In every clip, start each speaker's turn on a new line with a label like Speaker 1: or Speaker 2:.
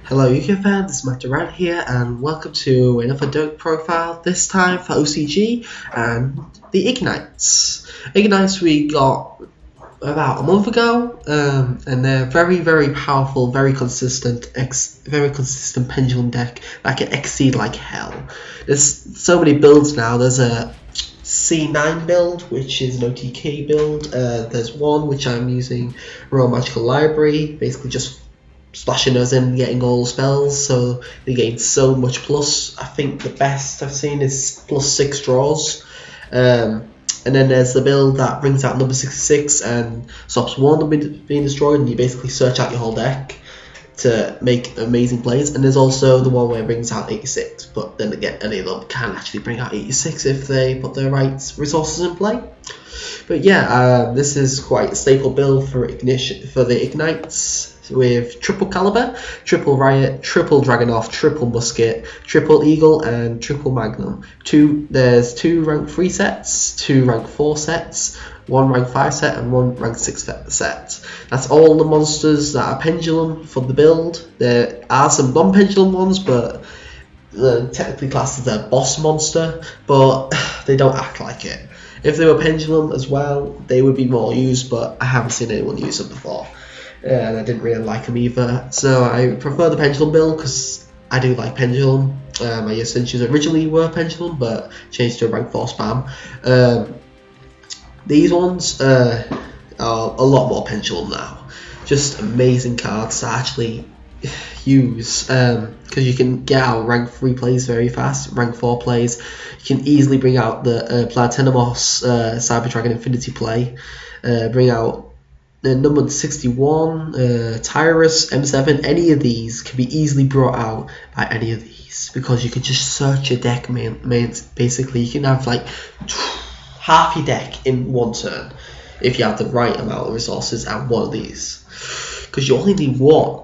Speaker 1: Hello UK fans, it's Matt Durant here and welcome to another Dope profile, this time for OCG and the Igknights. Igknights we got about a month ago and they're very powerful, very consistent pendulum deck that can exceed like hell. There's so many builds now. There's a C9 build, which is an OTK build. There's one which I'm using Royal Magical Library, basically just splashing those in and getting all spells, so they gain so much plus. I think the best I've seen is +6 draws. And then there's the build that brings out number 66 and stops one being destroyed, and you basically search out your whole deck to make amazing plays. And there's also the one where it brings out 86, but then again, any of them can actually bring out 86 if they put the right resources in play. But yeah, this is quite a staple build for the Ignites, with triple caliber, triple riot, triple dragonoff, triple musket, triple eagle, and triple magnum. There's 2 rank 3 sets, 2 rank 4 sets, 1 rank 5 set, and 1 rank 6 set. That's all the monsters that are pendulum for the build. There are some non-pendulum ones, but technically classed as a boss monster, but they don't act like it. If they were pendulum as well, they would be more used, but I haven't seen anyone use them before. And I didn't really like them either, so I prefer the pendulum build because I do like pendulum. My Ascensions originally were pendulum, but changed to a rank 4 spam. These ones are a lot more pendulum now. Just amazing cards to actually use, because you can get out rank 3 plays very fast, rank 4 plays. You can easily bring out the Platinumos Cyber Dragon Infinity play, bring out the number 61, Tyrus, M7, any of these can be easily brought out by any of these, because you can just search your deck, basically. You can have like half your deck in one turn if you have the right amount of resources and one of these, because you only need one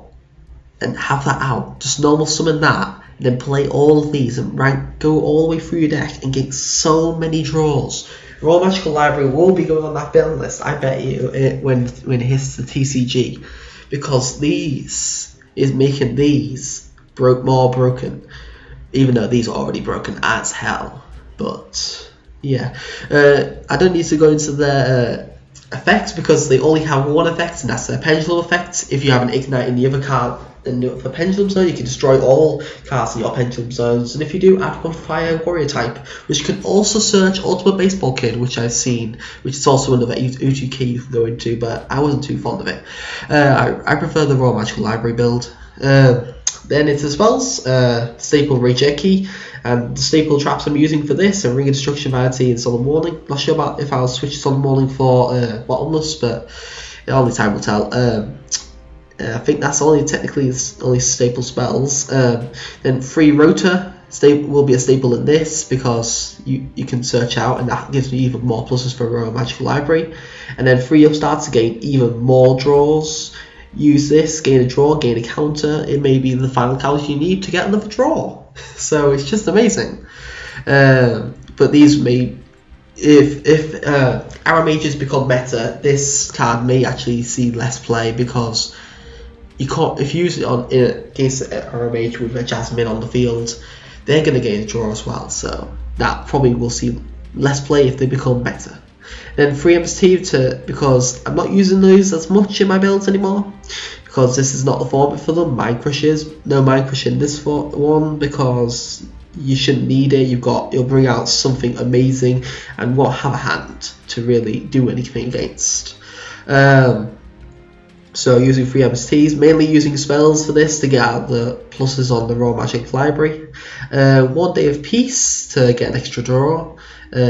Speaker 1: and have that out. Just normal summon that and then play all of these and go all the way through your deck and get so many draws. Royal Magical Library will be going on that build list, I bet you, when it hits the TCG, because these is making these more broken, even though these are already broken as hell. But yeah, I don't need to go into their effects because they only have one effect, and that's their pendulum effect. If you have an Igknight in the other card in the pendulum zone, you can destroy all cards in your pendulum zones, and if you do, add one fire warrior type, which can also search Ultimate Baseball Kid, which I've seen, which is also another UTK you can go into, but I wasn't too fond of it. I prefer the Royal Magical Library build. Then into spells, staple Reijeki, and the staple traps I'm using for this are Ring of Destruction, Vanity, and Solemn Warning. Not sure about if I'll switch Solemn Warning for Bottomless, but only time will tell. I think that's only staple spells. Then free Rota will be a staple in this, because you can search out, and that gives me even more pluses for Royal Magical Library. And then free Upstart to gain even more draws. Use this, gain a draw, gain a counter. It may be the final counter you need to get another draw. So it's just amazing. But these may, if Arrow Mages become better, this card may actually see less play, because you can't, if you use it against Arrow Mage with a Jasmine on the field, they're going to gain a draw as well, so that probably will see less play if they become better. Then free MST because I'm not using those as much in my builds anymore, because this is not the format for them. Mind Crush is. No Mind Crush in this one, because you shouldn't need it. You'll bring out something amazing and won't have a hand to really do anything against. So using free MSTs, mainly using spells for this to get out the pluses on the Royal Magic Library. 1 Day of Peace to get an extra draw.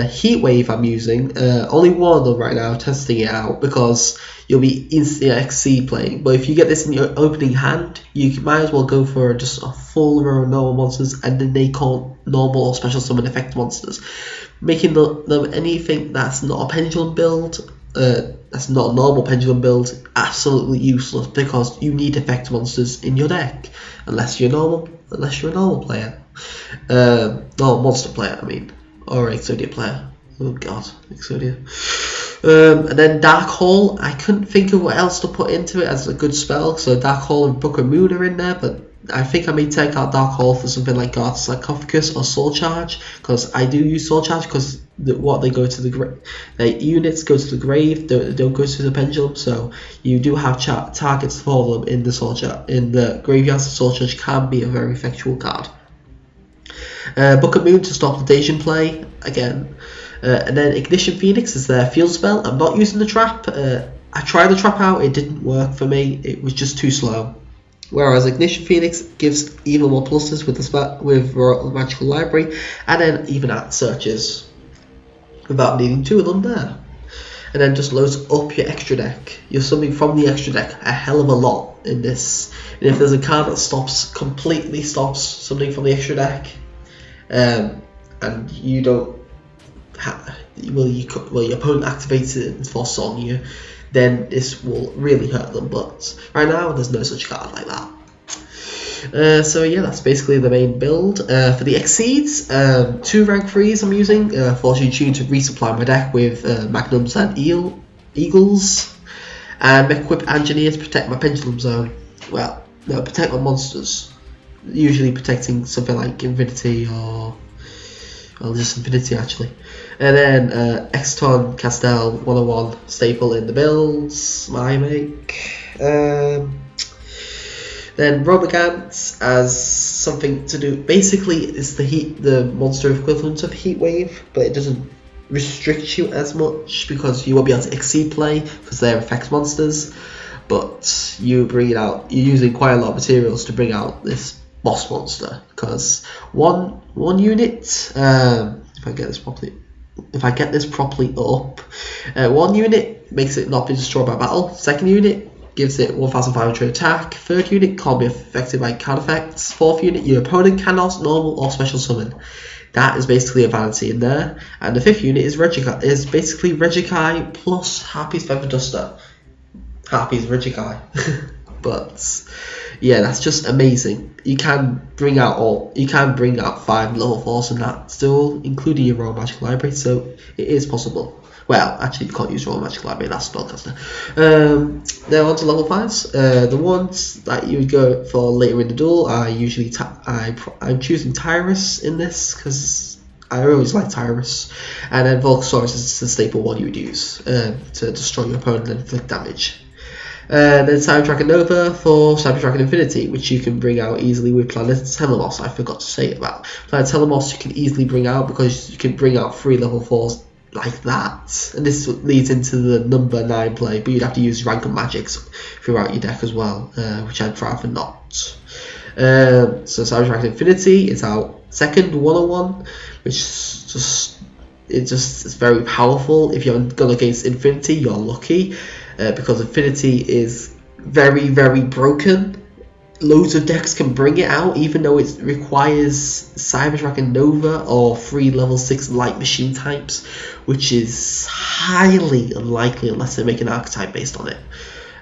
Speaker 1: Heat Wave I'm using, only one of them right now, testing it out, because you'll be instant XC playing. But if you get this in your opening hand, you might as well go for just a full row of normal monsters, and then they call normal or special summon effect monsters, making them anything that's not a pendulum build, that's not a normal pendulum build, absolutely useless, because you need effect monsters in your deck, unless you're a normal player, no, monster player I mean, or Exodia player. Oh god, Exodia. And then Dark Hole, I couldn't think of what else to put into it as a good spell, so Dark Hole and Book of Moon are in there, but I think I may take out Dark Hole for something like God's Sarcophagus or Soul Charge, because I do use Soul Charge because they go to the grave. Their units go to the grave, they don't go to the pendulum, so you do have targets for them in the Soul Charge. In the graveyard, Soul Charge can be a very effectual card. Book of Moon to stop the Dejin play again. And then Ignition Phoenix is their field spell. I'm not using the trap. I tried the trap out, it didn't work for me, it was just too slow. Whereas Ignition Phoenix gives even more pluses with the Magical Library, and then even at searches without needing two of them there. And then just loads up your extra deck. You're summoning from the extra deck a hell of a lot in this. And if there's a card that completely stops something from the extra deck, and you don't your opponent activates it for Sonya, then this will really hurt them. But right now, there's no such card like that. So yeah, that's basically the main build. For the Exceeds, 2 rank 3s I'm using, Fortune Tune to resupply my deck with Magnums and Eagles, and Equip Engineer to protect my Pendulum Zone. Well, no, protect my monsters. Usually protecting something like Infinity or... well, just Infinity actually. And then Exton, Castell, 101 staple in the builds I make. Then Romagant as something to do. Basically, it's the monster equivalent of Heat Wave, but it doesn't restrict you as much because you won't be able to exceed play because they're effects monsters. But you're using quite a lot of materials to bring out this boss monster, because one unit, if I get this properly up, one unit makes it not be destroyed by battle. Second unit gives it 1,500 attack. Third unit can't be affected by card effects. Fourth unit, your opponent cannot normal or special summon. That is basically a vanity in there. And the fifth unit is basically Regikai plus Harpy's Feather Duster. Harpy's Regikai. But yeah, that's just amazing. You can bring out 5 level 4s in that still, including your Royal Magic Library, so it is possible. Well, actually you can't use Royal Magic Library, that's Spellcaster. Now on to level 5s. The ones that you would go for later in the duel are usually I'm choosing Tyrus in this because I always like Tyrus, and then Volcasaurus is the staple one you would use to destroy your opponent and inflict damage. Then Cyber Dragon Nova for Cyber Dragon Infinity, which you can bring out easily with Planet Telemos. I forgot to say about Planet Telemos. You can easily bring out because you can bring out 3 level 4s like that, and this leads into the number 9 play, but you'd have to use Rank of Magics throughout your deck as well, which I'd rather not. So Cyber Dragon Infinity is our second 101, which is very powerful. If you're going against Infinity, you're lucky. Because Infinity is very, very broken. Loads of decks can bring it out, even though it requires Cyber Dragon Nova or 3 level 6 light machine types, which is highly unlikely unless they make an archetype based on it.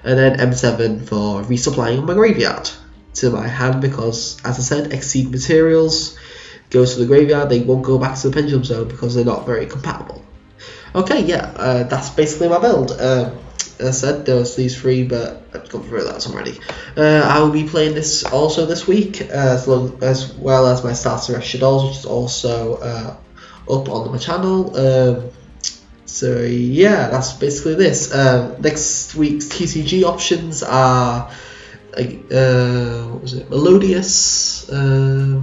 Speaker 1: And then M7 for resupplying my graveyard to my hand, because, as I said, Exceed materials goes to the graveyard. They won't go back to the Pendulum Zone because they're not very compatible. Okay, yeah, that's basically my build. As I said, there was these 3, but I've gone through that already. I will be playing this also this week, as well as my starter of Shadows, which is also up on my channel. So yeah, that's basically this. Next week's TCG options are what was it? Melodious. I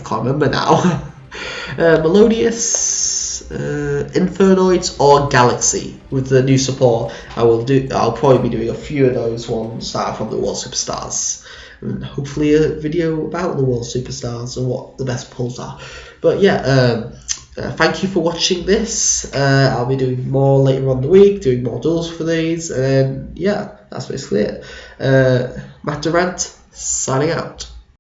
Speaker 1: can't remember now. Melodious. Infernoids or Galaxy with the new support. I'll probably be doing a few of those ones that are from the World Superstars, and hopefully a video about the World Superstars and what the best pulls are. But yeah, thank you for watching this. I'll be doing more later on the week, doing more duels for these, and yeah, that's basically it. Matt Durant signing out.